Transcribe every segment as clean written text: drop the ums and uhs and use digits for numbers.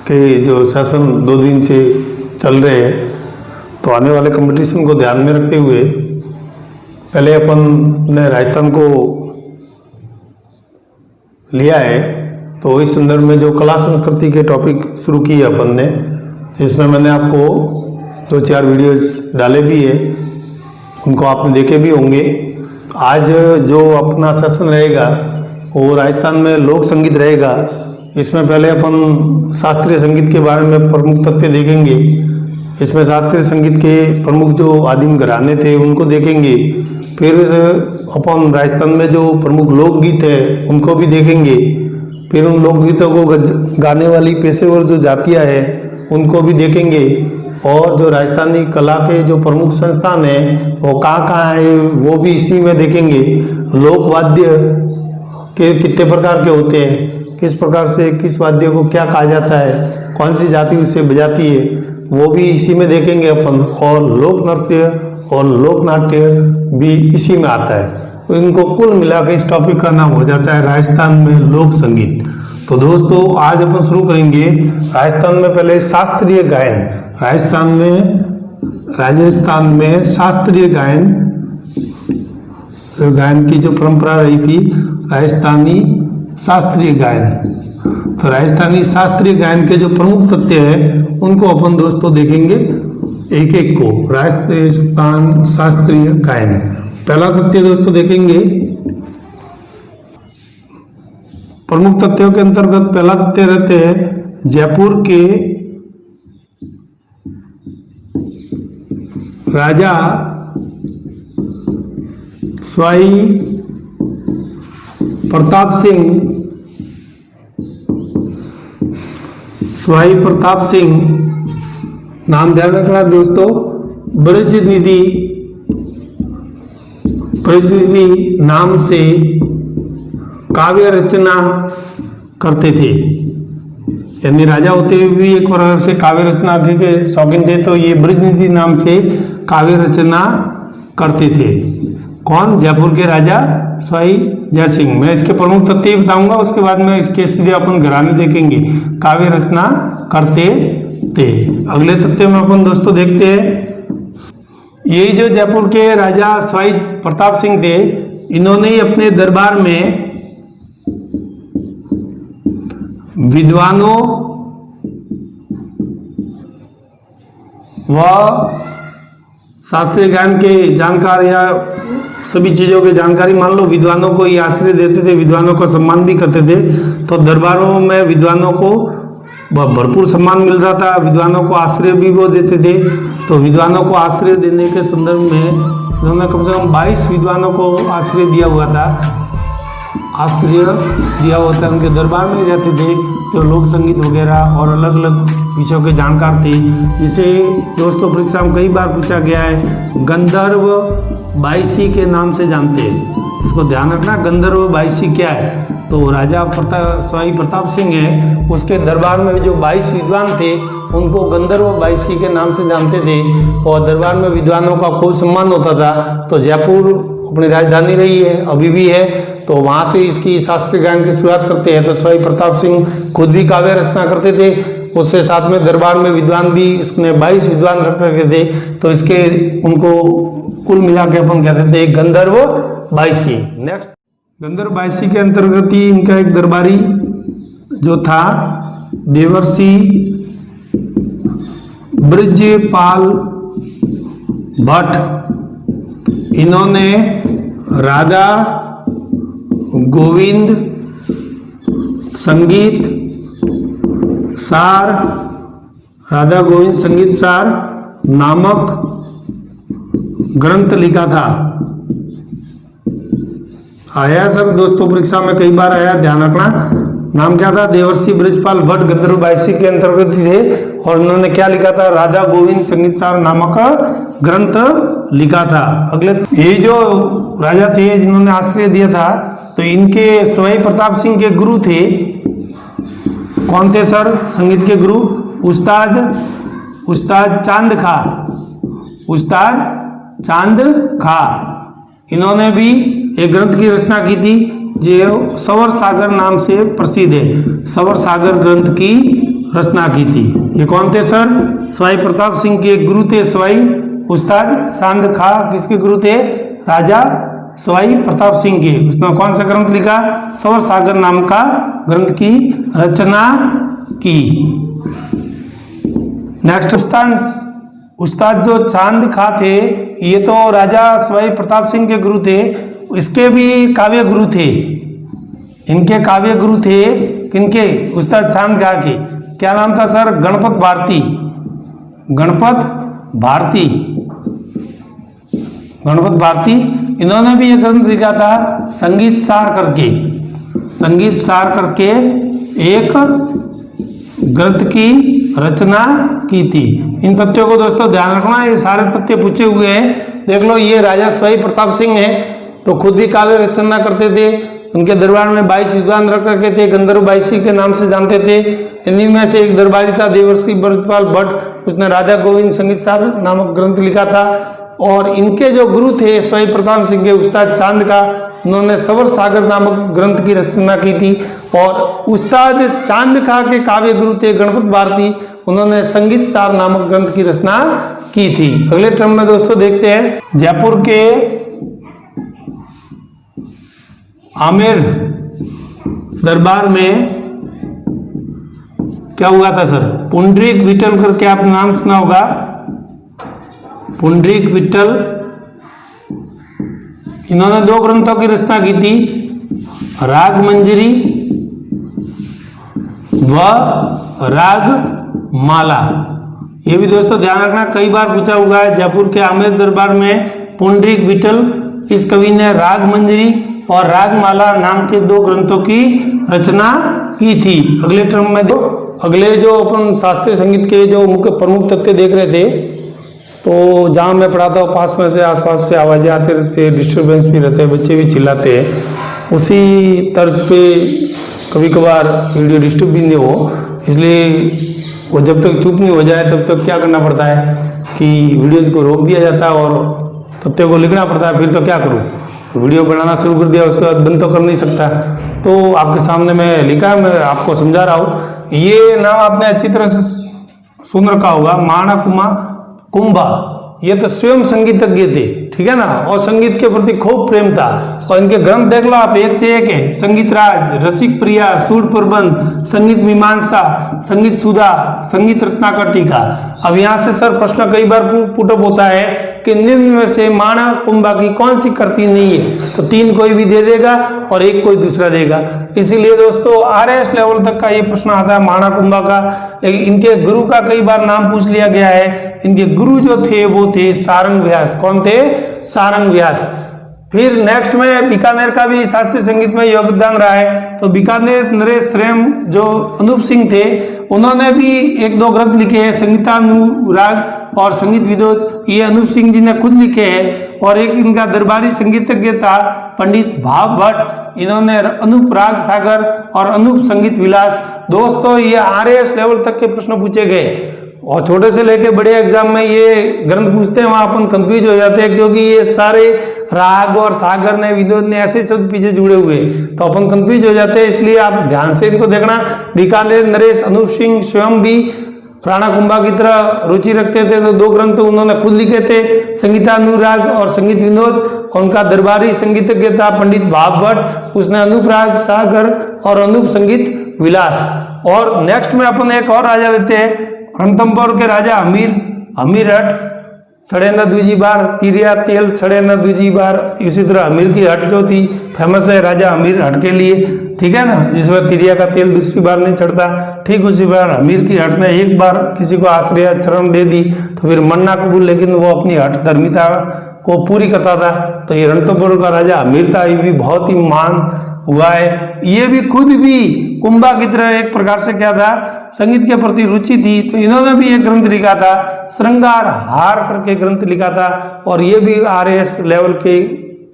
के जो सेशन 2 दिन से चल रहे हैं, तो आने वाले कंपटीशन को ध्यान में रखते हुए पहले अपन ने राजस्थान को लिया है। तो इस संदर्भ में जो कला संस्कृति के टॉपिक शुरू किए अपन ने, तो इसमें मैंने आपको 2-4 वीडियोस डाले भी है, उनको आपने देखे भी होंगे। आज जो अपना सेशन रहेगा वो राजस्थान में लोक संगीत रहेगा। इसमें पहले अपन शास्त्रीय संगीत के बारे में प्रमुख तथ्य देखेंगे। इसमें शास्त्रीय संगीत के प्रमुख जो आदिम घराने थे उनको देखेंगे। फिर अपन राजस्थान में जो प्रमुख लोकगीत है उनको भी देखेंगे। फिर उन लोकगीतों को गाने वाली पेशेवर जो जातियाँ हैं उनको भी देखेंगे। और जो राजस्थानी कला के जो प्रमुख संस्थान हैं वो कहाँ है वो भी इसी में देखेंगे। लोक वाद्य के कितने प्रकार के होते हैं, किस प्रकार से किस वाद्य को क्या कहा जाता है, कौन सी जाति उसे बजाती है, वो भी इसी में देखेंगे अपन। और लोक नृत्य और लोक नाट्य भी इसी में आता है। तो इनको कुल मिला के इस टॉपिक का नाम हो जाता है राजस्थान में लोक संगीत। तो दोस्तों आज अपन शुरू करेंगे राजस्थान में पहले शास्त्रीय गायन। राजस्थान में शास्त्रीय गायन की जो परंपरा रही थी, राजस्थानी शास्त्रीय गायन। तो राजस्थानी शास्त्रीय गायन के जो प्रमुख तथ्य हैं उनको अपन दोस्तों देखेंगे एक एक को। राजस्थान शास्त्रीय गायन, पहला तथ्य दोस्तों देखेंगे। प्रमुख तथ्यों के अंतर्गत पहला तथ्य रहते हैं जयपुर के राजा स्वाई प्रताप सिंह नाम ध्यान रखना दोस्तों। ब्रजनिधि नाम से काव्य रचना करते थे। यानी राजा होते हुए भी एक प्रकार से काव्य रचना के शौकीन थे। तो ये ब्रजनिधि नाम से काव्य रचना करते थे। कौन? जयपुर के राजा स्वाई जय सिंह। मैं इसके प्रमुख तथ्य बताऊंगा, उसके बाद में इसके सीधे अपन घराने देखेंगे। काव्य रचना करते थे। अगले तथ्य में अपन दोस्तों देखते हैं, यही जो जयपुर के राजा स्वाई प्रताप सिंह थे, इन्होंने ही अपने दरबार में विद्वानों व शास्त्रीय गायन के जानकार या सभी चीज़ों की जानकारी, मान लो विद्वानों को ये आश्रय देते थे, विद्वानों का सम्मान भी करते थे। तो दरबारों में विद्वानों को भरपूर सम्मान मिल रहा था, विद्वानों को आश्रय भी वो देते थे। तो विद्वानों को आश्रय देने के संदर्भ में उन्होंने कम से कम 22 विद्वानों को आश्रय दिया हुआ था। उनके दरबार में ही रहते थे, तो लोक संगीत वगैरह और अलग अलग विषयों के जानकार थे। जिसे दोस्तों परीक्षा में कई बार पूछा गया है, गंधर्व बाईसी के नाम से जानते हैं। इसको ध्यान रखना, गंधर्व बाईसी क्या है। तो राजा स्वाई प्रताप सिंह है, उसके दरबार में जो 22 विद्वान थे उनको गंधर्व बाईसी के नाम से जानते थे। और दरबार में विद्वानों का खूब सम्मान होता था। तो जयपुर अपनी राजधानी रही है, अभी भी है, तो वहाँ से इसकी शास्त्रीय गायन की शुरुआत करते हैं। तो स्वाई प्रताप सिंह खुद भी काव्य रचना करते थे, उससे साथ में दरबार में विद्वान भी इसने 22 विद्वान रख रखे थे। तो इसके उनको कुल मिला के अपन कहते थे गंधर्व बाईसी। नेक्स्ट, गंधर्व बाईसी के अंतर्गत ही इनका एक दरबारी जो था देवर्षि ब्रजपाल भट्ट, इन्होंने राधा गोविंद संगीत सार नामक ग्रंथ लिखा था। आया सर दोस्तों परीक्षा में कई बार आया, ध्यान रखना। नाम क्या था? देवर्षि ब्रजपाल भट्ट गंधर्व बाईसी के अंतर्गत थे। और उन्होंने क्या लिखा था? राधा गोविंद संगीत सार नामक ग्रंथ लिखा था। अगले, ये जो राजा थे जिन्होंने आश्रय दिया था, तो इनके स्वाई प्रताप सिंह के गुरु थे। कौन थे सर संगीत के गुरु? उस्ताद चांद खा। इन्होंने भी एक ग्रंथ की रचना की थी जो सवर सागर नाम से प्रसिद्ध है। सवर सागर ग्रंथ की रचना की थी। ये कौन थे सर? सवाई प्रताप सिंह के गुरु थे सवाई उस्ताद चांद खा। किसके गुरु थे? राजा सवाई प्रताप सिंह के। उसने कौन सा ग्रंथ लिखा? सवर सागर नाम का ग्रंथ की रचना की। नेक्स्ट, उस्ताद जो चांद खा थे, ये तो राजा सवाई प्रताप सिंह के गुरु थे। इसके भी काव्य गुरु थे, इनके काव्य गुरु थे। किनके? उस्ताद चांद खा के। क्या नाम था सर? गणपत भारती। गणपत भारती, गणपत भारती। इन्होंने भी एक ग्रंथ लिखा था संगीत सार करके। संगीत सार करके एक ग्रंथ की रचना की थी। इन तथ्यों को दोस्तों ध्यान रखना, ये सारे तथ्य पूछे हुए हैं। देख लो, ये राजा सवाई प्रताप सिंह है, तो खुद भी काव्य रचना करते थे। उनके दरबार में 22 विद्वान रख रखे थे, गंधर्व 22 के नाम से जानते थे। इन्हीं में से एक दरबारी था देवर्षि ब्रजपाल भट्ट, उसने राधा गोविंद संगीत सार नामक ग्रंथ लिखा था। और इनके जो गुरु थे सवाई प्रताप सिंह के उस्ताद चांद का, उन्होंने सवर सागर नामक ग्रंथ की रचना की थी। और उस्ताद चांद का के काव्य गुरु थे गणपत भारती, उन्होंने संगीत सार नामक ग्रंथ की रचना की थी। अगले क्रम में दोस्तों देखते हैं, जयपुर के आमेर दरबार में क्या हुआ था सर? पुंडरीक विठल करके आपने नाम सुना होगा। पुंडरीक विठल, इन्होंने 2 ग्रंथों की रचना की थी, राग मंजरी व राग माला। ये भी दोस्तों ध्यान रखना, कई बार पूछा हुआ है। जयपुर के आमेर दरबार में पुंडरीक विठल, इस कवि ने राग मंजरी और राग माला नाम के 2 ग्रंथों की रचना की थी। अगले टर्म में अगले जो अपन शास्त्रीय संगीत के जो मुख्य प्रमुख तथ्य देख रहे थे, तो जहाँ मैं पढ़ाता हूँ पास में से आसपास से आवाज़ें आते रहते हैं, डिस्टर्बेंस भी रहते हैं, बच्चे भी चिल्लाते हैं। उसी तर्ज पे कभी कभार वीडियो डिस्टर्ब भी नहीं हो, इसलिए वो जब तक चुप नहीं हो जाए तब तक क्या करना पड़ता है कि वीडियोज़ को रोक दिया जाता है और तथ्य को लिखना पड़ता है। फिर तो क्या करूँ, वीडियो बनाना शुरू कर दिया, उसके बाद बंद तो कर नहीं सकता। तो आपके सामने मैं लिखा है, मैं आपको समझा रहा हूँ। ये नाम आपने अच्छी तरह से सुन रखा होगा, माणा कुंभा। ये तो स्वयं संगीतज्ञ थे, ठीक है ना, और संगीत के प्रति खूब प्रेम था। और इनके ग्रंथ देख लो आप, एक से एक है। संगीत राज, रसिक प्रिया, सूर प्रबंध, संगीत मीमांसा, संगीत सुधा, संगीत रत्नाकर टीका। अब यहाँ से सर प्रश्न कई बार पुटअप होता है कि निम्न में से माणा कुंभा की कौन सी कृति नहीं है? तो 3 कोई भी दे देगा और 1 कोई दूसरा देगा। इसीलिए दोस्तों RS लेवल तक का ये प्रश्न आता है माणा कुंभा का। लेकिन इनके गुरु का कई बार नाम पूछ लिया गया है। इनके गुरु जो थे वो थे सारंग व्यास। कौन थे? सारंग व्यास। फिर नेक्स्ट में बीकानेर का भी शास्त्रीय संगीत में योगदान रहा है। तो बीकानेर नरेश प्रेम जो अनूप सिंह थे, उन्होंने भी 1-2 ग्रंथ लिखे हैं, संगीतानुराग और संगीत विदोद। ये अनूप सिंह जी ने खुद लिखे हैं। और एक इनका दरबारी संगीतज्ञ था पंडित भाव भट्ट, इन्होंने अनूप राग सागर और अनूप संगीत विलास। दोस्तों ये RS लेवल तक के प्रश्न पूछे गए और छोटे से लेके बड़े एग्जाम में ये ग्रंथ पूछते हैं, वहां अपन कंफ्यूज हो जाते हैं, क्योंकि ये सारे राग और सागर ने विनोद ने ऐसे शब्द पीछे जुड़े हुए, तो अपन कंफ्यूज हो जाते हैं। इसलिए आप ध्यान से इनको देखना। बीकानेर नरेश अनूप सिंह स्वयं भी राणा कुंभा की तरह रुचि रखते थे, तो 2 ग्रंथ उन्होंने खुद लिखे थे, संगीतानुराग और संगीत विनोद। उनका दरबारी संगीतज्ञ था पंडित भाव भट्ट, उसने अनूप राग सागर और अनूप संगीत विलास। और नेक्स्ट में अपन एक और राजा लेते हैं, रणथंभौर के राजा हमीर हट छड़े न दूजी बार, तिरिया तेल छड़े न दूजी बार। इसी तरह हमीर की हट जो थी फेमस है राजा हमीर हट के लिए, ठीक है ना, जिसमें तिरिया का तेल दूसरी बार नहीं चढ़ता। ठीक उसी बार हमीर की हट ने एक बार किसी को आश्रय शरण दे दी तो फिर मन्ना कबूल, लेकिन वो अपनी हट धर्मिता को पूरी करता था। तो ये रणथंभौर का राजा हमीर था, ये भी बहुत ही महान हुआ है। ये भी खुद भी कुंभा की तरह एक प्रकार से क्या था, संगीत के प्रति रुचि थी। तो इन्होंने भी एक ग्रंथ लिखा था, श्रृंगार हार करके ग्रंथ लिखा था, और ये भी RS लेवल के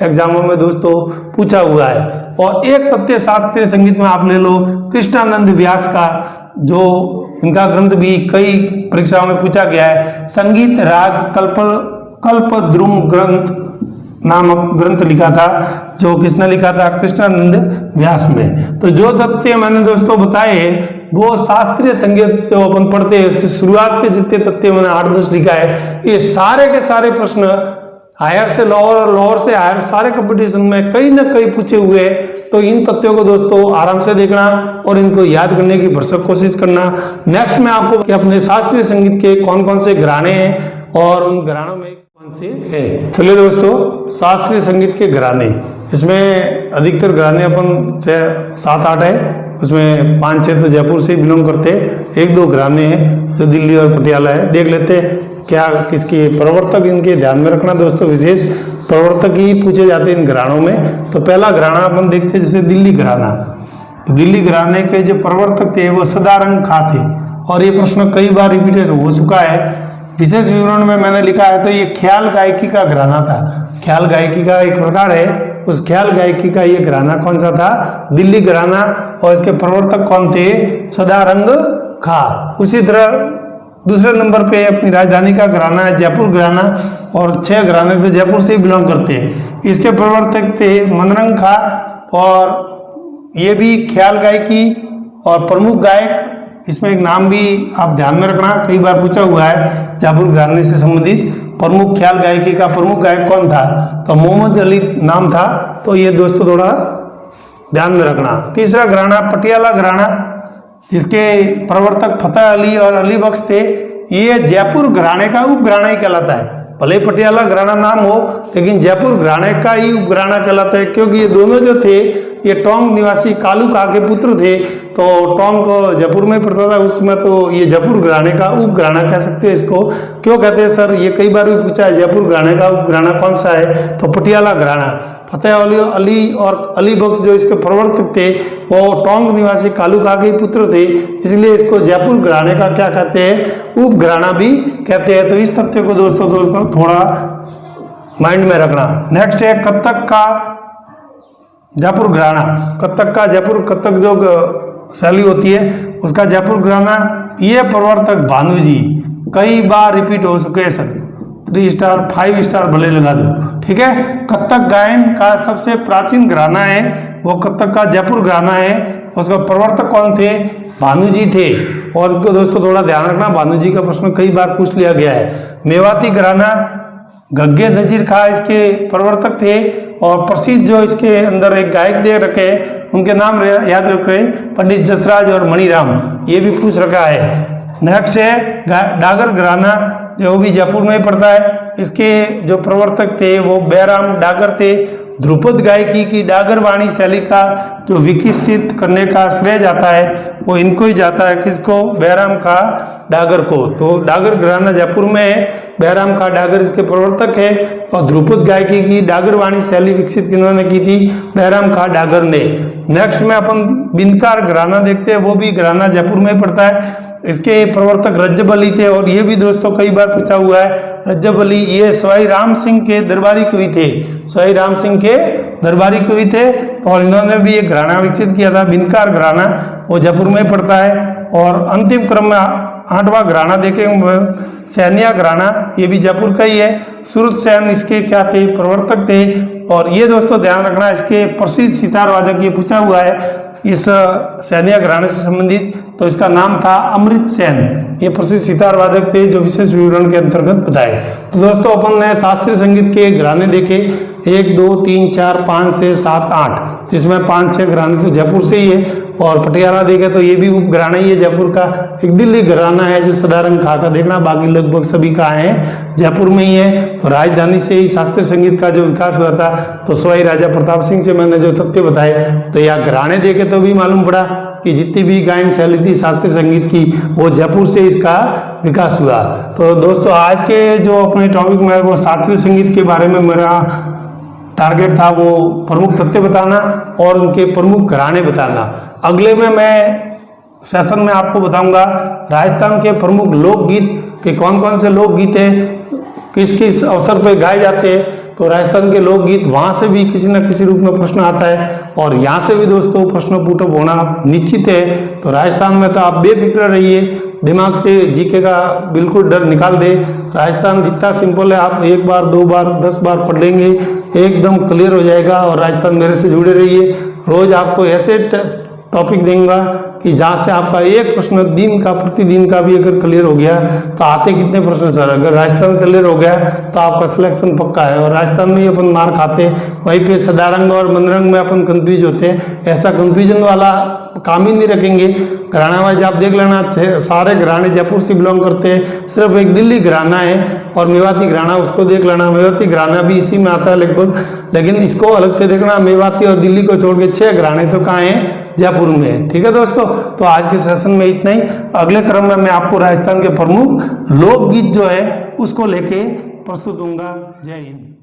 एग्जामों में दोस्तों पूछा हुआ है। और एक तथ्य शास्त्रीय संगीत में आप ले लो कृष्णानंद व्यास का, जो इनका ग्रंथ भी कई परीक्षाओं में पूछा गया है। संगीत राग कल्पद्रुम ग्रंथ नामक ग्रंथ लिखा था, जो किसने लिखा था? कृष्णानंद व्यास में। तो जो तथ्य मैंने दोस्तों बताए वो शास्त्रीय संगीत जो अपन पढ़ते हैं उसकी शुरुआत के जितने तथ्य मैंने 8-10 लिखा है, ये सारे के सारे प्रश्न हायर से लोअर और लोअर से हायर सारे कंपटीशन में कहीं ना कहीं पूछे हुए हैं। तो इन तथ्यों को दोस्तों आराम से देखना और इनको याद करने की भरसक कोशिश करना। नेक्स्ट में आपको कि अपने शास्त्रीय संगीत के कौन कौन से घराने हैं और उन घरानों में कौन से है। चलिए दोस्तों, शास्त्रीय संगीत के घराने, इसमें अधिकतर घराने अपन 7-8 है, उसमें 5-6 तो जयपुर से बिलोंग करते हैं, 1-2 घराने हैं जो दिल्ली और पटियाला है। देख लेते हैं क्या किसके प्रवर्तक इनके ध्यान में रखना दोस्तों, विशेष प्रवर्तक ही पूछे जाते हैं इन घरानों में। तो पहला घराना अपन देखते हैं जैसे दिल्ली घराना। तो दिल्ली घराने के जो प्रवर्तक थे वो सदारंग खां थे और ये प्रश्न कई बार रिपीट हो चुका है। विशेष विवरण में मैंने लिखा है तो ये ख्याल गायकी का घराना था। ख्याल गायकी का एक प्रकार है, उस ख्याल गायकी का ये घराना कौन सा था? दिल्ली घराना। और इसके प्रवर्तक कौन थे? सदारंग खां। उसी तरह दूसरे नंबर पे अपनी राजधानी का घराना है जयपुर घराना और 6 घराने तो जयपुर से ही बिलोंग करते हैं। इसके प्रवर्तक थे मनरंग खां और ये भी ख्याल गायकी और प्रमुख गायक। इसमें एक नाम भी आप ध्यान में रखना, कई बार पूछा हुआ है जयपुर घराने से संबंधित। प्रमुख ख्याल गायकी का प्रमुख गायक कौन था? तो मोहम्मद अली नाम था। तो ये दोस्तों थोड़ा ध्यान में रखना। तीसरा घराना पटियाला घराना, जिसके प्रवर्तक फतेह अली और अली बख्श थे। ये जयपुर घराने का उपघराना ही कहलाता है। भले पटियाला घराना नाम हो लेकिन जयपुर घराने का ही उपघराना कहलाता है, क्योंकि ये दोनों जो थे ये टोंक निवासी कालू खां के पुत्र थे। तो टोंक जयपुर में पड़ता था उसमें, तो ये जयपुर घराने का उपघराना कह सकते हैं इसको। क्यों कहते हैं सर? ये कई बार भी पूछा है जयपुर घराने का उपघराना कौन सा है? तो पटियाला घराना। फतेह अली और अली बख्श जो इसके प्रवर्तक थे वो टोंक निवासी कालू खां के पुत्र थे, इसलिए इसको जयपुर घराने का क्या कहते हैं? उपघराना भी कहते हैं। तो इस तथ्य को दोस्तों थोड़ा माइंड में रखना। नेक्स्ट है कत्थक का जयपुर घराना। कत्थक का जयपुर, कत्थक जो शैली होती है उसका जयपुर घराना। ये प्रवर्तक भानु जी कई बार रिपीट हो चुके हैं सर, 3 स्टार 5 स्टार भले लगा दो, ठीक है। कत्थक गायन का सबसे प्राचीन घराना है वो कत्थक का जयपुर घराना है। उसका प्रवर्तक कौन थे? भानु जी थे। और इनको दोस्तों थोड़ा ध्यान रखना, भानु जी का प्रश्न कई बार पूछ लिया गया है। मेवाती घराना, गग्गे नजीर खां इसके प्रवर्तक थे और प्रसिद्ध जो इसके अंदर एक गायक दे रखे उनके नाम याद रखे, पंडित जसराज और मणिराम, ये भी पूछ रखा है। नेक्स्ट है डागर घराना, जो भी जयपुर में पड़ता है। इसके जो प्रवर्तक थे वो बैराम डागर थे। ध्रुपद गायकी की डागर वाणी शैली का जो विकसित करने का श्रेय जाता है वो इनको ही जाता है। किसको? बैराम खां डागर को। तो डागर घराना जयपुर में है, बैराम खां डागर इसके प्रवर्तक है। और ध्रुपद गायकी की डागर वाणी शैली विकसित किन्होंने की थी? बैराम खां डागर ने। नेक्स्ट में अपन बिनकार घराना देखते हैं, वो भी घराना जयपुर में पड़ता है। इसके प्रवर्तक रज्जब अली थे और ये भी दोस्तों कई बार पूछा हुआ है। रज्जब अली ये सवाई राम सिंह के दरबारी कवि थे, सवाई राम सिंह के दरबारी कवि थे और इन्होंने भी एक घराना विकसित किया था बिनकार घराना, वो जयपुर में पड़ता है। और अंतिम क्रम में 8वां घराना देखेंगे सैनिया घराना, ये भी जयपुर का ही है। सूरत सैन इसके क्या थे? प्रवर्तक थे। और ये दोस्तों ध्यान रखना, इसके प्रसिद्ध सितार वादक ये पूछा हुआ है इस सैनिया घराने से संबंधित, तो इसका नाम था अमृत सेन। ये प्रसिद्ध सितार वादक थे जो विशेष विवरण के अंतर्गत बताए। तो दोस्तों अपन ने शास्त्रीय संगीत के घराने देखे 1 2 3 4 5 6 7 8, जिसमें 5-6 घराने तो जयपुर से ही है। और पटियाला देखे तो ये भी उपघराना ही है जयपुर का। एक दिल्ली घराना है जो सदारंग खां का, देखना बाकी लगभग सभी का है जयपुर में ही है। तो राजधानी से ही शास्त्रीय संगीत का जो विकास हुआ था, तो सवाई राजा प्रताप सिंह से मैंने जो तथ्य बताए, तो यह घराने देखे तो भी मालूम पड़ा कि जितनी भी गायन शैली थी शास्त्रीय संगीत की वो जयपुर से इसका विकास हुआ। तो दोस्तों आज के जो अपने टॉपिक में वो शास्त्रीय संगीत के बारे में मेरा टारगेट था वो प्रमुख तथ्य बताना और उनके प्रमुख घराने बताना। अगले में मैं सेशन में आपको बताऊंगा राजस्थान के प्रमुख लोकगीत के कौन कौन से लोकगीत हैं, किस किस अवसर पर गाए जाते हैं। तो राजस्थान के लोकगीत वहाँ से भी किसी न किसी रूप में प्रश्न आता है और यहाँ से भी दोस्तों प्रश्न पुटअप होना निश्चित है। तो राजस्थान में तो आप बेफिक्र रहिए, दिमाग से जीके का बिल्कुल डर निकाल दे। राजस्थान जितना सिंपल है, आप 1 बार 2 बार 10 बार पढ़ लेंगे एकदम क्लियर हो जाएगा। और राजस्थान मेरे से जुड़े रहिए, रोज आपको ऐसे टॉपिक दूंगा कि जहाँ से आपका एक प्रश्न दिन का प्रतिदिन का भी अगर क्लियर हो गया तो आते कितने प्रश्न सर, अगर राजस्थान क्लियर हो गया तो आपका सिलेक्शन पक्का है। और राजस्थान में ही अपन मार खाते, वहीं पे सदारंग और मनरंग में अपन कंफ्यूज होते हैं, ऐसा कंफ्यूजन वाला काम ही नहीं रखेंगे। घराना वाइज आप देख लेना, सारे घराने जयपुर से बिलोंग करते हैं, सिर्फ एक दिल्ली घराना है और मेवाती घराना, उसको देख लेना। मेवाती घराना भी इसी में आता है लगभग, लेकिन इसको अलग से देखना। मेवाती और दिल्ली को छोड़ के 6 घराने तो कहाँ हैं, जयपुर में है। ठीक है दोस्तों, तो आज के सेशन में इतना ही। अगले क्रम में मैं आपको राजस्थान के प्रमुख लोकगीत जो है उसको लेके प्रस्तुत दूंगा। जय हिंद।